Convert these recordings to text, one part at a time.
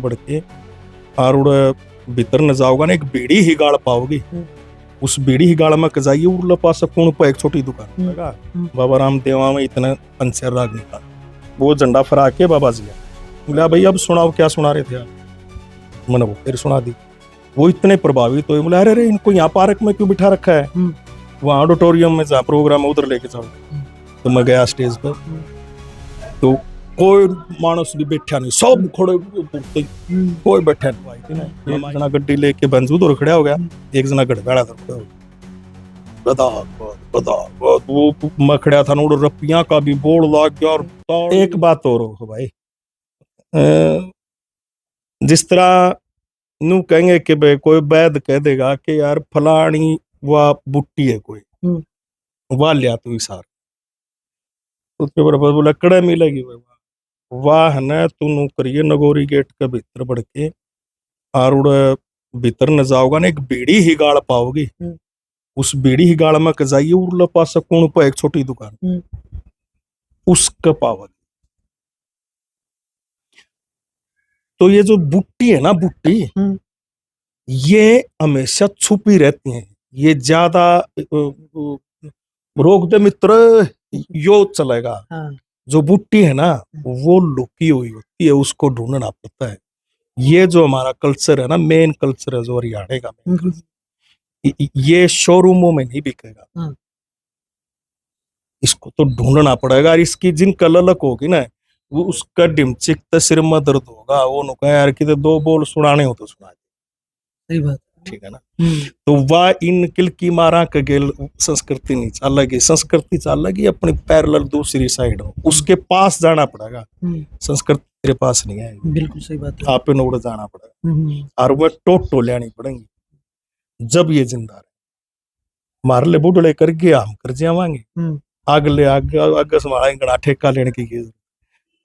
बढ़ के और उड़ भीतर न जाओगा ना, एक बीड़ी ही गाड़ पाओगी। उस बीड़ी ही गाड़ में जाइए, उड़ला पास कौन पर एक छोटी दुकान लगा, बाबा रामदेवा में इतना पंचर राग निकाल, वो झंडा फहरा के बाबा जी बोला भाई अब सुनाओ क्या सुना रहे थे आप। मैंने वो फिर सुना दी। वो इतने प्रभावित हुए, बोले अरे इनको यहाँ पार्क में क्यों बिठा रखा है, वहाँ ऑडिटोरियम में जहाँ प्रोग्राम है उधर लेके जाओ। तो मैं गया स्टेज पर, तो कोई मानस भी बैठा नहीं, सब खड़े, कोई बैठा नहीं। एक जना गड्डी लेके बंजू उधर खड़ा हो गया, एक जना गड़बड़ा था, वो मैं खड़ा था ना, रपियां का भी बोर्ड लाग गया। और एक बात और हो भाई, जिस तरह नू कहेंगे कि भाई कोई वैद कह देगा कि यार फलानी वह बुट्टी है कोई, वाह लिया तू सार, उसके बराबर बोला कड़े मिलेगी वाह न तू नू करिए नगोरी गेट के भीतर बढ़ के और उड़ भीतर न जाओगा ना, एक बीड़ी ही गाड़ पाओगी। उस बीड़ी ही गाड़ में जाइए, उड़ला पास कौन पर एक छोटी दुकान, उसका पाओगे। तो ये जो बुट्टी है ना, बुट्टी ये हमेशा छुपी रहती है, ये ज्यादा रोक दे मित्र यो चलेगा। जो बुट्टी है ना वो लुकी हुई होती है, उसको ढूंढना पड़ता है। ये जो हमारा कल्चर है ना, मेन कल्चर है जो हरियाणा का, ये शोरूमों में नहीं बिकेगा, इसको तो ढूंढना पड़ेगा। और इसकी जिनका ललक होगी ना, वो उसका डिमचिक तो सिर में दर्द होगा, वो नुका यार कि दो बोल सुनाने हो तो सुना दे। सही बात, ठीक है ना। तो वह इन किल की मारा के गेल संस्कृति नहीं अलग है, संस्कृति अलग ही अपनी पैरेलल दूसरी साइड हो, उसके पास जाना पड़ेगा। संस्कृति तेरे पास नहीं है, बिल्कुल सही बात है, आप नोड़ जाना पड़ेगा और वह टोटो लेनी पड़ेंगी। जब ये जिंदा रहे मार ले बुढ़ले करके हम कर जावांगे, आगले आगे समाड़ा ठेका लेने की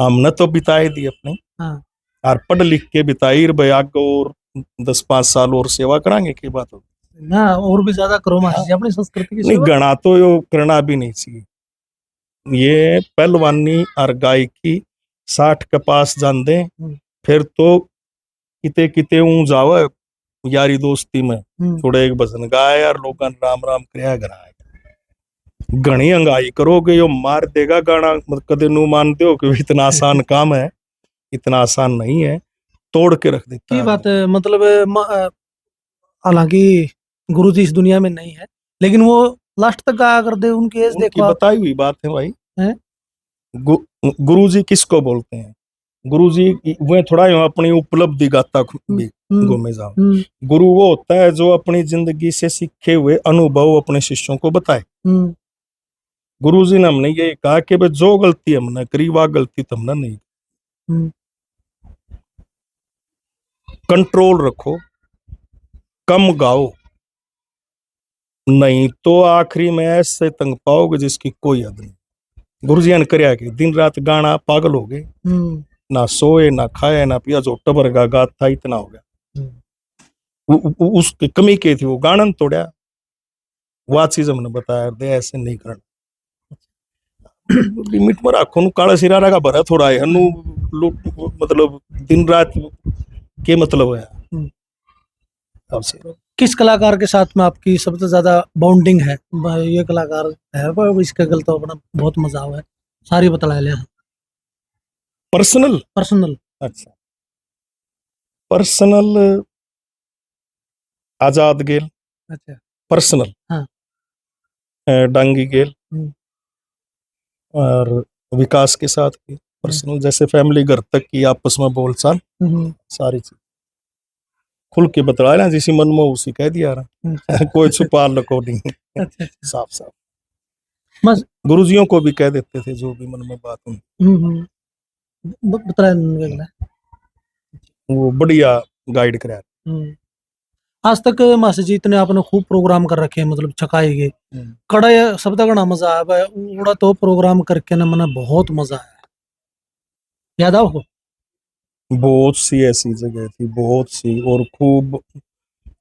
हमने तो बिताई दी अपने, और पढ़ लिख के बिताई भाई आगे और 10-5 साल और सेवा करांगे की बात हो ना, और भी ज्यादा करो अपनी संस्कृति की नहीं, गणा तो यो करना भी नहीं चाहिए। ये पहलवानी और गायकी 60 के पास जान दे, फिर तो किते किते ऊं जावे यारी दोस्ती में, थोड़ा एक भजन गाए और लोग राम राम कराया गराए। घनी अंगाई करोगे यो मार देगा गाना, मतलब कदे नू मानते हो कि इतना आसान काम है, इतना आसान नहीं है, तोड़ के रख देता है। बात है, मतलब हालांकि गुरु जी इस दुनिया में नहीं है, लेकिन वो लास्ट तक गाया कर दे, उनकी एज देखो, बताई हुई बात है भाई। गुरु जी किसको बोलते हैं? गुरु जी वह थोड़ा अपनी उपलब्धि गाता घूमे जाओ। गुरु वो होता है जो अपनी जिंदगी से सीखे हुए अनुभव अपने शिष्यों को बताए। गुरु जी ने हमने ये कहा कि भाई जो गलती हमने करी वह गलती तो हमने नहीं। कंट्रोल रखो, कम गाओ, नहीं तो आखिरी में ऐसे तंग पाओगे जिसकी कोई हद नहीं। गुरु जी ने करया कि दिन रात गाना पागल हो गए, ना सोए ना खाए ना पिया, जो टबर गा था इतना हो गया। उसकी कमी क्या थी, वो गाना तोड़ा, वह चीज हमने बताया दे ऐसे नहीं करना, लिमिट में रखो। काला सिरारा का भरा थोड़ा है, मतलब दिन रात के मतलब है। किस कलाकार के साथ में आपकी सबसे ज्यादा बॉन्डिंग है? ये कलाकार है पर इसका गल तो अपना बहुत मजा आवा है, सारी बतला लिया। पर्सनल अच्छा, पर्सनल आजाद गेल, अच्छा पर्सनल, हाँ। डांगी गेल और विकास के साथ की पर्सनल, जैसे फैमिली घर तक की आपस में बोलचाल, सारी चीज खुल के बतलाया ना, जिसी मन में उसी कह दिया रहा। कोई छुपा लको नहीं, साफ साफ बस। गुरुजियों को भी कह देते थे जो भी मन में बात हुई, वो बढ़िया गाइड कराया। आज तक मासी जी इतने आपने खूब प्रोग्राम कर रखे हैं, मतलब छकाए गए कड़ा शब्द का मजा आया, उड़ा तो प्रोग्राम करके ना मना बहुत मजा आया, याद आओ? बहुत सी ऐसी जगह थी, बहुत सी, और खूब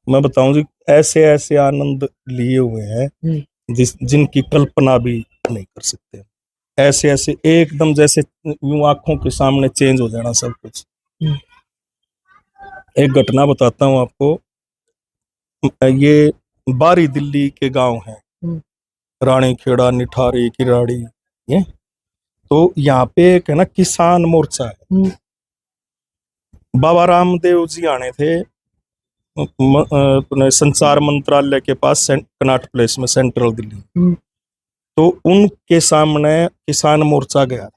मैं बताऊं जी, ऐसे ऐसे आनंद लिए हुए हैं जिनकी कल्पना भी नहीं कर सकते। ऐसे ऐसे एकदम जैसे यूं आंखों के सामने चेंज हो जाना सब कुछ। एक घटना बताता हूँ आपको। ये बारी दिल्ली के गांव हैं, रानी खेड़ा, निठारी, किराड़ी, ये तो यहाँ पे एक है ना किसान मोर्चा है। बाबा रामदेव जी आने थे अपने संचार मंत्रालय के पास कनॉट प्लेस में, सेंट्रल दिल्ली। तो उनके सामने किसान मोर्चा गया,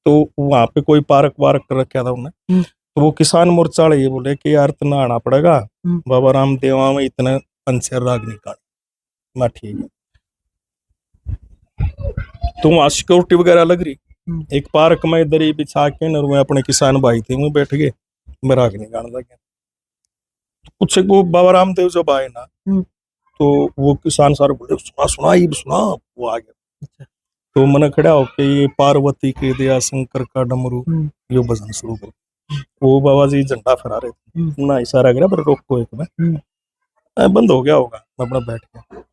तो वहां पे कोई पार्क वार्क कर रखा था उन्हें। तो वो किसान मोर्चा वाले ये बोले कि यार तना आना पड़ेगा, बाबा रामदेव में इतने पंचर राग निकाल। मैं ठीक है। तो वहां सिक्योरिटी वगैरह लग रही, एक पार्क में दरी बिछा के न मैं अपने किसान भाई थे वो बैठ गए, मैं राग निकाल लगे। कुछ वो बाबा रामदेव जब आए ना, तो वो किसान सारे बोले सुना सुना ये सुना, वो आ गया। तो मैंने खड़ा होके ये पार्वती के दया शंकर का डमरू यो भजन शुरू कर। वो बाबा जी झंडा फहरा रहे थे, ना इशारा करा पर रोको एक में बंद हो गया होगा, मैं अपना बैठ गया।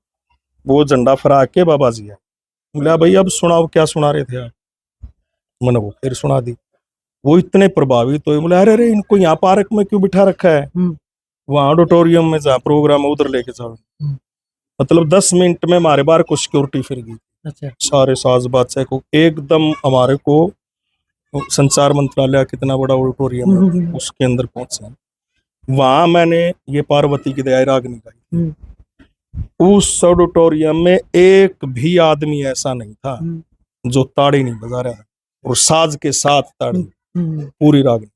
वो झंडा फहरा के बाबा जी आए, बोला भाई अब सुनाओ क्या सुना रहे थे आप। मैंने वो फिर सुना दी। वो इतने प्रभावित हुए, बोले अरे अरे इनको यहाँ पार्क में क्यों बिठा रखा है, वहां ऑडिटोरियम में जहाँ प्रोग्राम है उधर लेके जाओ। मतलब 10 मिनट में हमारे बार को सिक्योरिटी फिर गई। अच्छा। सारे साज बादशाह को एकदम हमारे को संचार मंत्रालय कितना बड़ा ऑडिटोरियम है उसके अंदर पहुंचे। वहां मैंने ये पार्वती की दया राग निकाली। उस ऑडिटोरियम में एक भी आदमी ऐसा नहीं था जो ताड़ी नहीं बजा रहा था, और साज के साथ ताड़ी पूरी राग।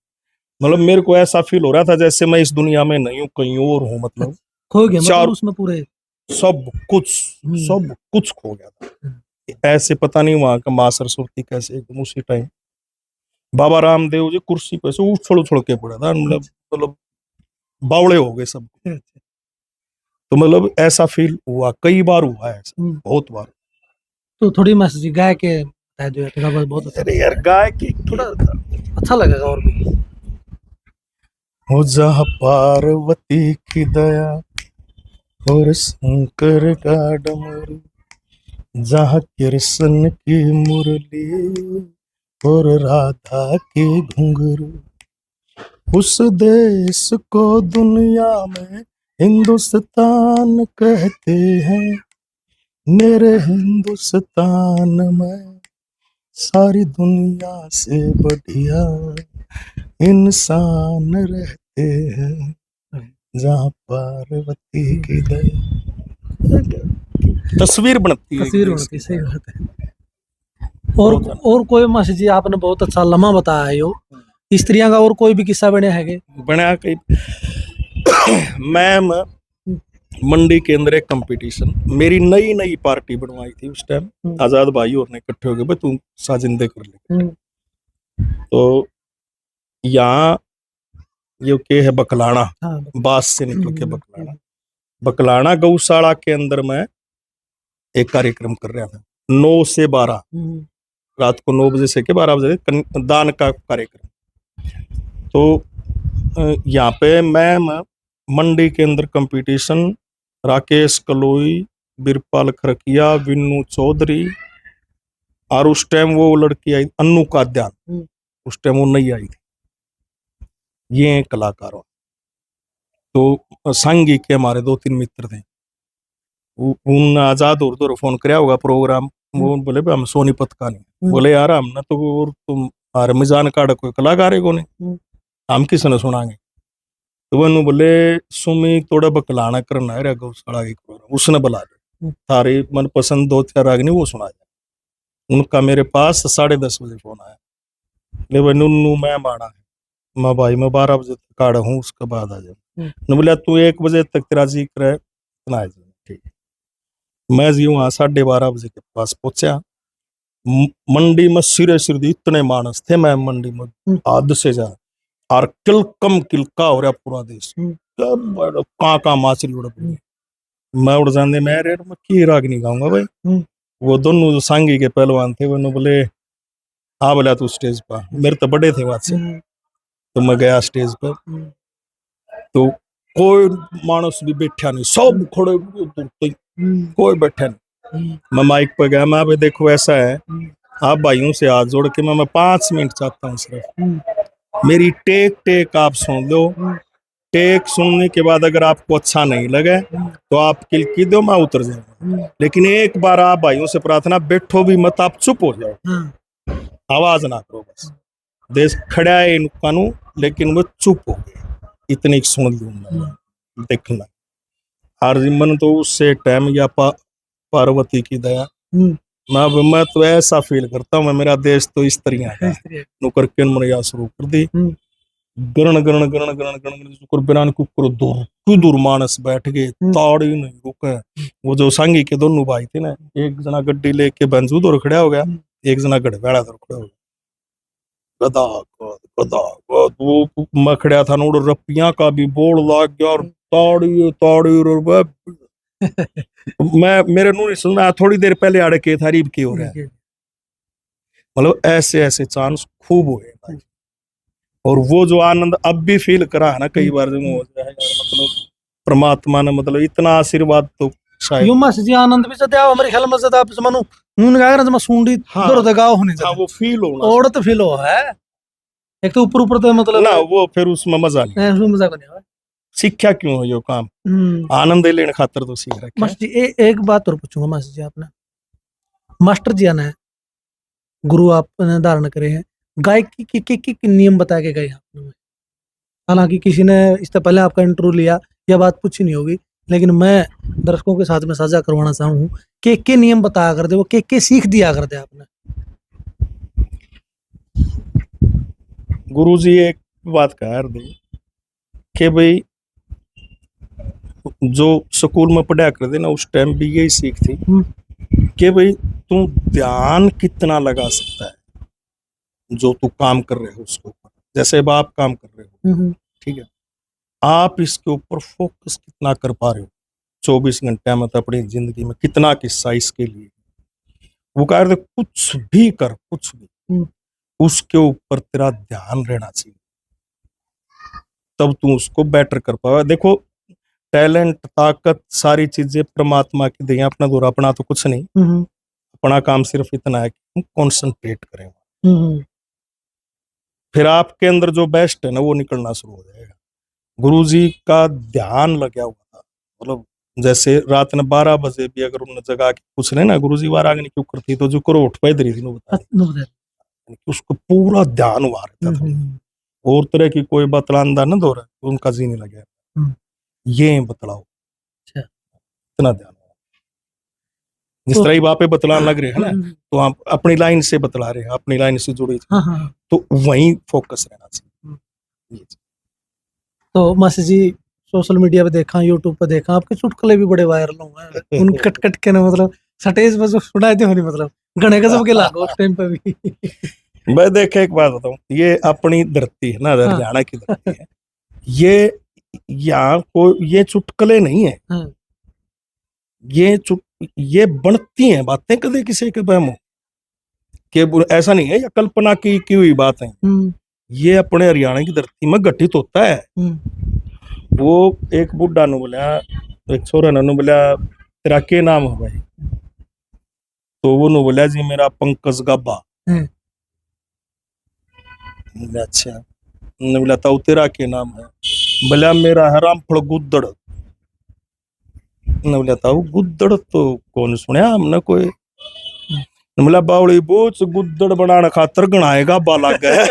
मतलब मेरे को ऐसा फील हो रहा था जैसे मैं इस दुनिया में नहीं हूँ, कहीं और हूँ। मतलब खो गया, मतलब उसमें पूरे सब कुछ खो गया था। ऐसे पता नहीं वहां का मां सरस्वती कैसे एकदम उसी टाइम बाबा रामदेव जी कुर्सी पे से उछल के पड़ा था। मतलब बावड़े हो गए सब। तो मतलब ऐसा फील हुआ, कई बार हुआ है ऐसा, बहुत बार। तो थोड़ी मैसेज गाय के बता दो थोड़ा बहुत अच्छा। अरे यार गाय की थोड़ा अच्छा लगेगा और भी। हो जहाँ पार्वती की दया और शंकर का डमरू, जहाँ कृष्ण की मुरली और राधा के घुंघरू, उस देश को दुनिया में हिंदुस्तान कहते हैं। मेरे हिंदुस्तान में सारी दुनिया से बढ़िया इंसान रहते हैं, जहाँ पार्वती की दया। तस्वीर बनती है, सही बात है। और कोई मासी जी आपने बहुत अच्छा लम्हा बताया है यो स्त्रियां का, और कोई भी किस्सा बने है बना कई। मैम मंडी के अंदर एक कंपटीशन, मेरी नई नई पार्टी बनवाई थी उस टाइम। आजाद भाई और ने इकट्ठे हो गए, भाई तू साजिंदे कर ले। तो यहाँ ये के है बकलाना, बास से निकल के बकलाना गौशाला के अंदर मैं एक कार्यक्रम कर रहा था 9 से 12, रात को 9 बजे से के 12 बजे दान का कार्यक्रम। तो यहाँ पे मैम मंडी के अंदर कंपटीशन, राकेश कलोई, बिरपाल खरकिया, विन्नू चौधरी, और उस टाइम वो लड़की आई अन्नू काद्यान, उस टाइम वो नहीं आई थी। ये कलाकार हो। तो सांगी के हमारे 2-3 मित्र थे, उन आजाद उर्दू फोन कराया होगा प्रोग्राम। वो बोले हम सोनीपत का नहीं, बोले यार हम ना तो और तुम रमजान का कोई कलाकार को नहीं, हम किसने सुनाएंगे। तो वो बोले सुमी थोड़ा बकलाना करना है गौशाला की प्रोग्राम, उसने बुला लिया। थारी मनपसंद 2-4 रागनी वो सुना जाए। उनका मेरे पास 10:30 बजे फोन आया, ले भाई नुन्नू मैम आना है। मैं भाई मैं 12 बजे तक आड़ा हूँ, उसके बाद आ जाऊँ। बोला तू 1 बजे तक तेरा जिक्र है, ठीक। मैं जी वहां 12:30 बजे के पास पहुंचा। मंडी में सिरे सिरदी इतने मानस थे, मैं मंडी में हद से जा, और किलकम किलका हो रहा पूरा देश, का माछली उड़ पड़ी। मैं उड़ जाने मैं रे मैं की राग नहीं गाऊंगा भाई। वो दोनों जो सांगी के पहलवान थे वो बोले हाँ बोला तू स्टेज पर, मेरे तो बड़े थे वहां से। तो मैं गया स्टेज पर, तो कोई मानस भी बैठा नहीं, सब खड़े, कोई बैठा नहीं। मैं माइक पर गया, मैं देखो ऐसा है, आप भाइयों से हाथ जोड़ के मैं 5 मिनट चाहता हूँ सिर्फ, मेरी टेक टेक आप सुन लो। टेक सुनने के बाद अगर आपको अच्छा नहीं लगे तो आप किलकी दो, मैं उतर जाऊंगा। लेकिन एक बार आप भाइयों से प्रार्थना, बैठो भी मत, आप चुप हो जाओ, आवाज ना करो बस। देश खड़ा है इन कानून, लेकिन वो चुप हो गए, इतनी सुन लूंगा देखना। और मन तो उससे टाइम या पार्वती की दया, मैं तो ऐसा फील करता हूँ, मैं मेरा देश तो इस तरह है नुकर के मुरिया शुरू कर दी। गरण गरण गरण गरण गरण शुक्र बिरान कुकर दूर तू दूर मानस बैठ गए, ताड़ी नहीं रुके। वो जो संगी के दोनों भाई थे ना, एक जना गड्डी लेके बंजू दूर खड़ा हो गया, एक जना गड़बेड़ा दूर खड़ा हो गया। गदा गदा वो मैं खड़ा था नोड़, रपिया का भी बोल लाग गया और ताड़ी ताड़ी मैं मेरे नूर सुना थोड़ी देर पहले आड़े के तारीफ की हो रहा है। मतलब ऐसे ऐसे चांस खूब हुए भाई, और वो जो आनंद अब भी फील करा है ना कई बार, जो हो जाए मतलब परमात्मा ने मतलब इतना आशीर्वाद तो शायद यो मस जी आनंद भी सदा हमारे ख्याल में सदा आप मनु नून गागर जमा सुंडी दर दगाव होने हाँ, वो फील होना और तो फील हो है। एक तो ऊपर तो मतलब ना, वो फिर उसमें मजा नहीं, उसमें मजा नहीं है। सीखा क्यों हो यो काम, आनंद लेने खातर तो सीख रखा। मास्टर जी एक बात और पूछूंगा मास्टर जी, आपने मास्टर जी ने गुरु आपने धारण करे हैं, गायकी की नियम बता के गए आपने। हालांकि किसी ने इससे पहले आपका इंटरव्यू लिया, यह बात पूछी नहीं होगी, लेकिन मैं दर्शकों के साथ में साझा करवाना चाहूँ के नियम बताया कर दे, वो के सीख दिया कर दे आपने। गुरुजी एक बात कह दे कि भाई जो स्कूल में पढ़ा कर दे ना, उस टाइम भी यही सीख थी कि भाई तू ध्यान कितना लगा सकता है जो तू काम कर रहे हो उसके ऊपर। जैसे अब आप काम कर रहे हो, ठीक है, आप इसके ऊपर फोकस कितना कर पा रहे हो 24 घंटे में, तो अपनी जिंदगी में कितना किस्सा इसके लिए। वो कह रहे कुछ भी कर, कुछ भी उसके ऊपर तेरा ध्यान रहना चाहिए, तब तू उसको बेटर कर पाएगा। देखो टैलेंट, ताकत, सारी चीजें परमात्मा की दी, अपना दूर अपना तो कुछ नहीं, अपना काम सिर्फ इतना है कि हम कॉन्सेंट्रेट करें, फिर आपके अंदर जो बेस्ट है ना वो निकलना शुरू हो जाएगा। गुरुजी का ध्यान लगा हुआ था, मतलब जैसे रात ने 12 बजे भी अगर उन्होंने जगा के पूछ ले ना गुरुजी बार आगे क्यों करती, तो जो करो उठ पाई दरी थी बता, उसको पूरा ध्यान हुआ रहता था। और तरह की कोई बतलांदा न दो रहा उनका जी नहीं लगे, ये बतलाओ इतना ध्यान। जिस तरह बापे बतलान लग रहे हैं ना, तो आप अपनी लाइन से बतला रहे हैं, अपनी लाइन से जुड़े, तो वहीं फोकस रहना चाहिए। तो मासी जी सोशल मीडिया पे देखा, यूट्यूब पे देखा, आपके चुटकुले भी बड़े वायरल हुए हैं। उन कट कट के ना मतलब सटेज पर जो सुनाए थे होनी, मतलब गणे गजब के लागो उस टाइम पे भी। मैं देखे एक बात बताऊं, ये अपनी धरती है ना, हरियाणा की धरती है, ये यहाँ को ये चुटकुले नहीं है, ये बनती हैं बातें, कभी किसी के बहमो कि ऐसा नहीं है, या कल्पना की हुई बात है, ये अपने हरियाणा की धरती में घटित होता है। वो एक बुढ़ा ने बोला, एक छोरा ने बोला तेरा क्या नाम है भाई, तो वो ने बोला जी मेरा पंकज गाबा। अच्छा, ने बोला तो तेरा क्या नाम है, बोला मेरा है रामफल गुद्दड़। ने बोला था गुद्दड़ तो कौन सुने हमने कोई, बोला बावली बोच गुद्दड़ बनाने खातर गणाएगा बाला गए।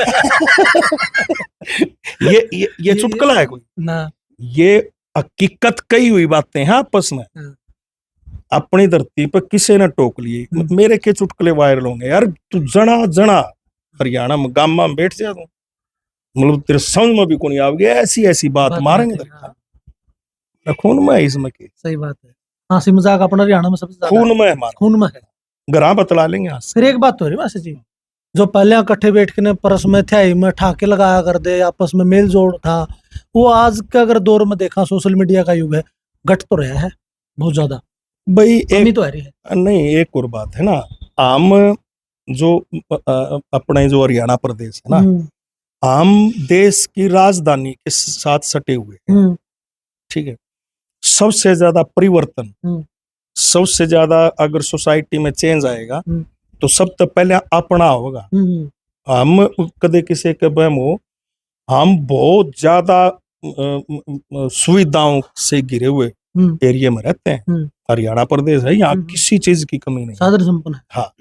ये चुटकुला है कोई ना, ये हकीकत कही हुई बातें हैं आपस में, अपनी धरती पर किसी ने टोक लिए। मेरे के चुटकुले वायरल होंगे यार, तू जना जना हरियाणा में गामा में बैठ जा, तू मतलब तेरे समझ में भी कौन आओगे, ऐसी ऐसी बात मारेंगे खून में इसमें की। सही बात है, हंसी मजाक अपना हरियाणा में सबसे खून में है, खून में है, घरा बतला लेंगे। फिर एक बात तो है मासी जी, जो पहले इकट्ठे बैठ के परस में थे में ठाके लगाया कर दे, आपस में मेल जोड़ था, वो आज का अगर दौर में देखा, सोशल मीडिया का युग है, घट तो रहा है बहुत ज्यादा भाई। एक तो है नहीं, एक और बात है ना, हम जो अपने जो हरियाणा प्रदेश है ना, हम देश की राजधानी के साथ सटे हुए हैं, ठीक है। सबसे ज्यादा परिवर्तन, सबसे ज्यादा अगर सोसाइटी में चेंज आएगा तो सब तो पहले अपना होगा। हम कदे किसी के बहम हो हम बहुत ज्यादा सुविधाओं से घिरे हुए एरिया में रहते हैं। हरियाणा प्रदेश है, यहाँ किसी चीज की कमी नहीं। साधन संपन्न है। हाँ,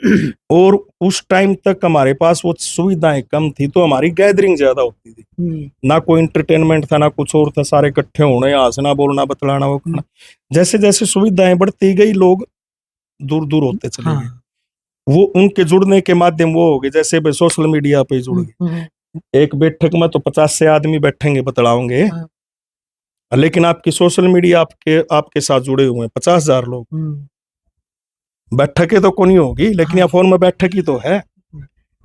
और उस टाइम तक हमारे पास वो सुविधाएं कम थी, तो हमारी गैदरिंग ज्यादा होती थी। ना कोई एंटरटेनमेंट था, ना कुछ और था, सारे इकट्ठे होने, हंसना बोलना बतलाना वो करना। जैसे जैसे सुविधाएं बढ़ती गई, लोग दूर दूर होते चले गए। वो उनके जुड़ने के माध्यम वो हो गए, जैसे भाई सोशल मीडिया पे जुड़ गए। एक बैठक में तो 50 से आदमी बैठेंगे बतलाओगे, लेकिन आपकी सोशल मीडिया आपके साथ जुड़े हुए हैं 50,000 लोग। बैठकें तो कोई नहीं होगी, लेकिन यहाँ फोन में बैठक ही तो है,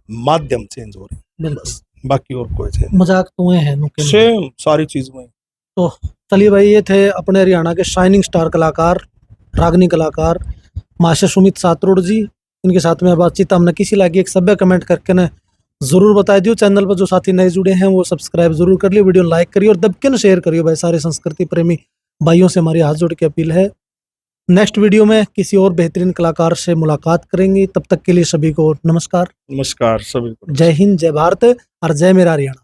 माध्यम चेंज हो रहे हैं बस, बाकी और कोई चेंज। मजाक तो है सेम सारी चीज में। तो चलिए भाई, ये थे अपने हरियाणा के शाइनिंग स्टार कलाकार, रागनी कलाकार मास्टर सुमित सातरोड जी। इनके साथ में बातचीत हमने किसी लागी एक सभ्य कमेंट करके ना जरूर बता दियो। चैनल पर जो साथी नए जुड़े हैं वो सब्सक्राइब जरूर कर लियो, वीडियो लाइक करिए और दबके न शेयर करियो भाई। सारे संस्कृति प्रेमी भाइयों से हमारी हाथ जोड़ के अपील है। नेक्स्ट वीडियो में किसी और बेहतरीन कलाकार से मुलाकात करेंगे। तब तक के लिए सभी को नमस्कार। नमस्कार सभी को। जय हिंद, जय भारत और जय मेरा हरियाणा।